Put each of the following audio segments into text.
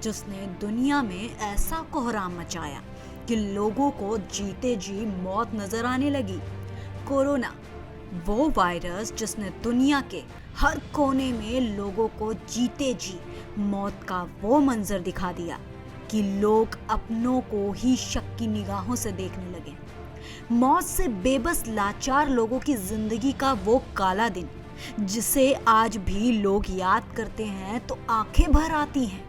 जिसने दुनिया में ऐसा कोहराम मचाया कि लोगों को जीते जी मौत नजर आने लगी। कोरोना, वो वायरस जिसने दुनिया के हर कोने में लोगों को जीते जी मौत का वो मंजर दिखा दिया कि लोग अपनों को ही शक की निगाहों से देखने लगे। मौत से बेबस लाचार लोगों की जिंदगी का वो काला दिन जिसे आज भी लोग याद करते हैं तो आंखें भर आती हैं,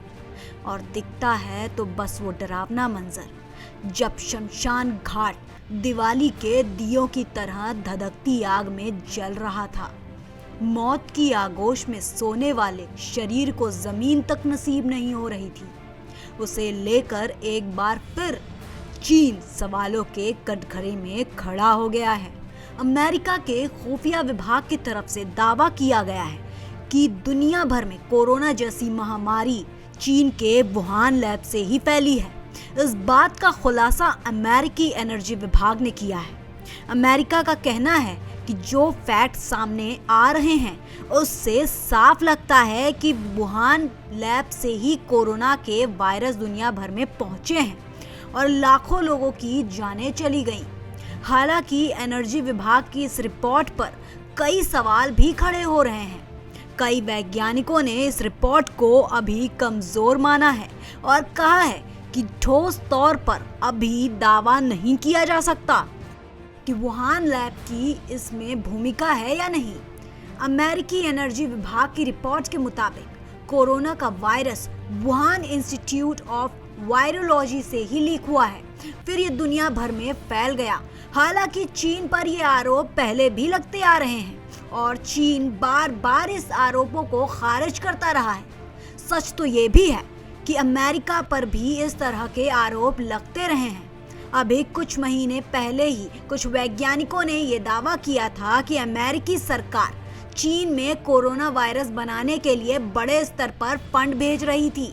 और दिखता है तो बस वो डरावना मंजर जब शमशान घाट दिवाली के दियों की तरह धधकती आग में जल रहा था। मौत की आगोश में सोने वाले शरीर को जमीन तक नसीब नहीं हो रही थी। उसे लेकर एक बार फिर चीन सवालों के कटघरे में खड़ा हो गया है। अमेरिका के खुफिया विभाग की तरफ से दावा किया गया है कि दुनिया भर में कोरोना जैसी महामारी चीन के वुहान लैब से ही फैली है। इस बात का खुलासा अमेरिकी एनर्जी विभाग ने किया है। अमेरिका का कहना है कि जो फैक्ट सामने आ रहे हैं उससे साफ लगता है कि वुहान लैब से ही कोरोना के वायरस दुनिया भर में पहुंचे हैं और लाखों लोगों की जानें चली गईं। हालांकि एनर्जी विभाग की इस रिपोर्ट पर कई सवाल भी खड़े हो रहे हैं। कई वैज्ञानिकों ने इस रिपोर्ट को अभी कमजोर माना है और कहा है कि ठोस तौर पर अभी दावा नहीं किया जा सकता कि वुहान लैब की इसमें भूमिका है या नहीं। अमेरिकी एनर्जी विभाग की रिपोर्ट के मुताबिक कोरोना का virus Wuhan institute of virology से ही लीक हुआ है, फिर ये दुनिया भर में फैल गया। हालांकि चीन पर ये आरोप पहले भी लगते आ रहे हैं और चीन बार बार इस आरोपों को खारिज करता रहा है। सच तो ये भी है कि अमेरिका पर भी इस तरह के आरोप लगते रहे हैं। अभी कुछ महीने पहले ही कुछ वैज्ञानिकों ने ये दावा किया था कि अमेरिकी सरकार चीन में कोरोना वायरस बनाने के लिए बड़े स्तर पर फंड भेज रही थी।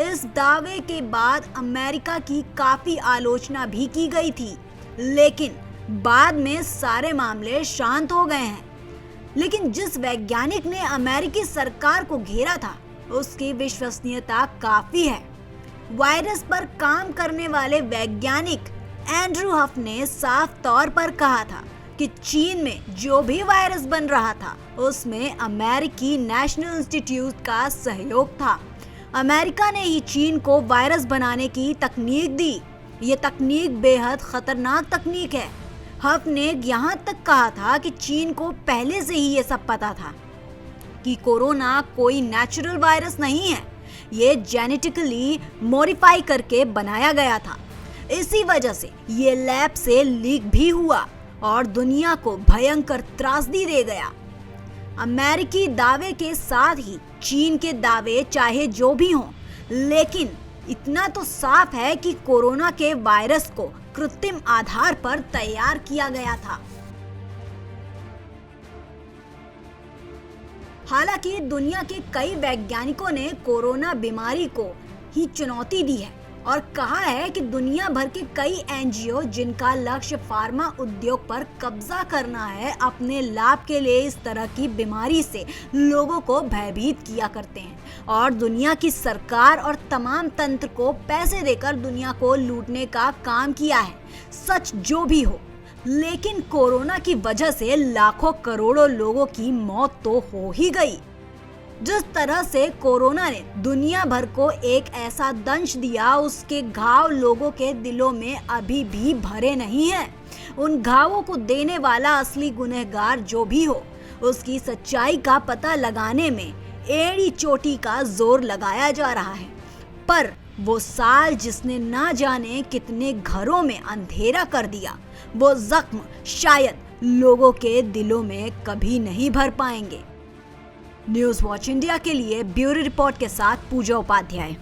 इस दावे के बाद अमेरिका की काफी आलोचना भी की गई थी, लेकिन बाद में सारे मामले शांत हो गए हैं। लेकिन जिस वैज्ञानिक ने अमेरिकी सरकार को घेरा था उसकी विश्वसनीयता काफी है। वायरस पर काम करने वाले वैज्ञानिक एंड्रू हफ ने साफ तौर पर कहा था कि चीन में जो भी वायरस बन रहा था उसमें अमेरिकी नेशनल इंस्टीट्यूट का सहयोग था। अमेरिका ने ही चीन को वायरस बनाने की तकनीक दी। ये तकनीक बेहद खतरनाक तकनीक है। हफ ने यहाँ तक कहा था कि चीन को पहले से ही ये सब पता था कि कोरोना कोई नेचुरल वायरस नहीं है, ये जेनेटिकली मॉडिफाई करके बनाया गया था। इसी वजह से ये लैब से लीक भी हुआ और दुनिया को भयंकर त्रासदी दे गया। अमेरिकी दावे के साथ ही चीन के दावे चाहे जो भी हों, लेकिन इतना तो साफ है कि कोरोना के वायरस को कृत्रिम आधार पर तैयार किया गया था। हालांकि दुनिया के कई वैज्ञानिकों ने कोरोना बीमारी को ही चुनौती दी है और कहा है कि दुनिया भर के कई एनजीओ जिनका लक्ष्य फार्मा उद्योग पर कब्जा करना है, अपने लाभ के लिए इस तरह की बीमारी से लोगों को भयभीत किया करते हैं और दुनिया की सरकार और तमाम तंत्र को पैसे देकर दुनिया को लूटने का काम किया है। सच जो भी हो, लेकिन कोरोना की वजह से लाखों करोड़ों लोगों की मौत तो हो ही गई। जिस तरह से कोरोना ने दुनिया भर को एक ऐसा दंश दिया, उसके घाव लोगों के दिलों में अभी भी भरे नहीं हैं। उन घावों को देने वाला असली गुनहगार जो भी हो, उसकी सच्चाई का पता लगाने में एड़ी चोटी का जोर लगाया जा रहा है। पर वो साल जिसने ना जाने कितने घरों में अंधेरा कर दिया, वो जख्म शायद लोगों के दिलों में कभी नहीं भर पाएंगे। न्यूज़ वॉच इंडिया के लिए ब्यूरो रिपोर्ट के साथ पूजा उपाध्याय।